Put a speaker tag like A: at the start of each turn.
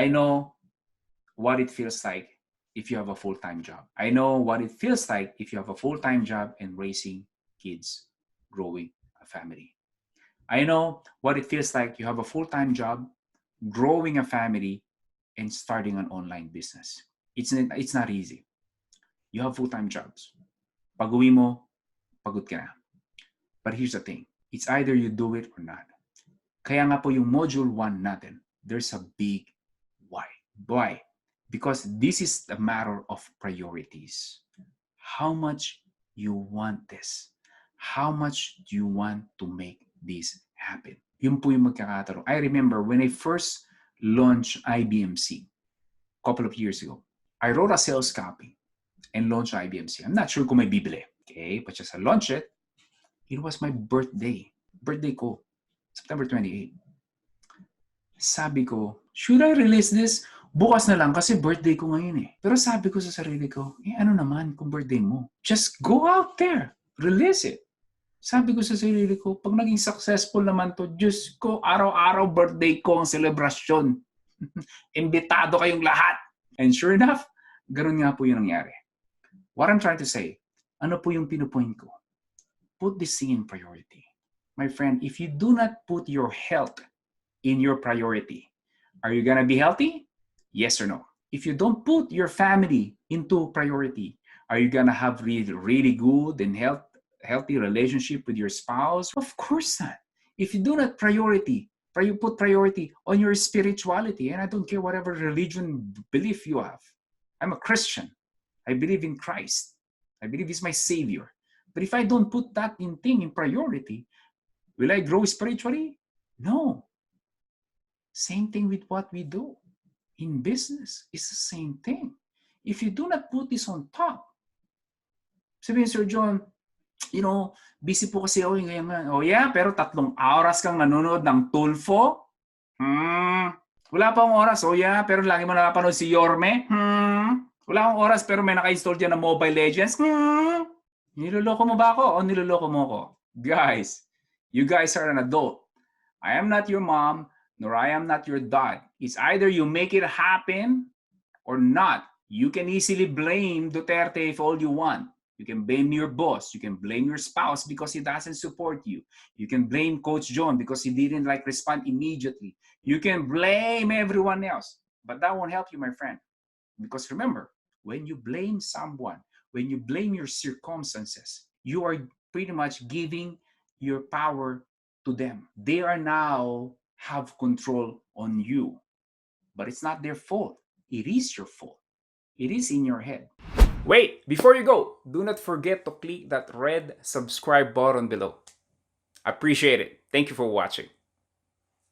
A: I know what it feels like if you have a full-time job. I know what it feels like if you have a full-time job and raising kids, growing a family. I know what it feels like you have a full-time job, growing a family, and starting an online business. It's not easy. You have full-time jobs. Pag uwi mo, pagod ka na. But here's the thing. It's either you do it or not. Kaya nga po yung module 1 natin, there's a big why. Why? Because this is a matter of priorities. How much you want this? How much do you want to make this happen? Yun po yung magkakatanong. I remember when I first launched IBMC a couple of years ago, I wrote a sales copy and launched IBMC. I'm not sure kung may bibili. Okay, but just I launched it. It was my birthday. Birthday ko, September 28. Sabi ko, should I release this? Bukas na lang kasi birthday ko ngayon eh. Pero sabi ko sa sarili ko, ano naman kung birthday mo? Just go out there. Release it. Sabi ko sa sarili ko, pag naging successful naman to, Diyos ko, araw-araw birthday ko ang selebrasyon. Imbitado kayong lahat. And sure enough, ganun nga po yung nangyari. What I'm trying to say, ano po yung pinupoint ko? Put this thing in priority. My friend, if you do not put your health in your priority, are you gonna be healthy? Yes or no? If you don't put your family into priority, are you gonna have really good and healthy relationship with your spouse? Of course not. If you do not put priority on your spirituality, and I don't care whatever religion belief you have. I'm a Christian. I believe in Christ. I believe He's my Savior. But if I don't put that thing in priority, will I grow spiritually? No. Same thing with what we do. In business, it's the same thing. If you do not put this on top, sabihin, Sir John, busy po kasi ako ngayon. Oh yeah, pero 3 oras kang nanonood ng Tulfo? Wala pa akong oras. Oh yeah, pero lagi mo nakapanood si Yorme? Wala akong oras pero may naka-install dyan ng Mobile Legends? Niloloko mo ba ako o niloloko mo ako? Guys, you guys are an adult. I am not your mom, nor I am not your dad. It's either you make it happen or not. You can easily blame Duterte if all you want. You can blame your boss. You can blame your spouse because he doesn't support you. You can blame Coach John because he didn't respond immediately. You can blame everyone else. But that won't help you, my friend. Because remember, when you blame someone, when you blame your circumstances, you are pretty much giving your power to them. They are now have control on you. But it's not their fault. It is your fault. It is in your head. Wait, before you go, do not forget to click that red subscribe button below. Appreciate it. Thank you for watching.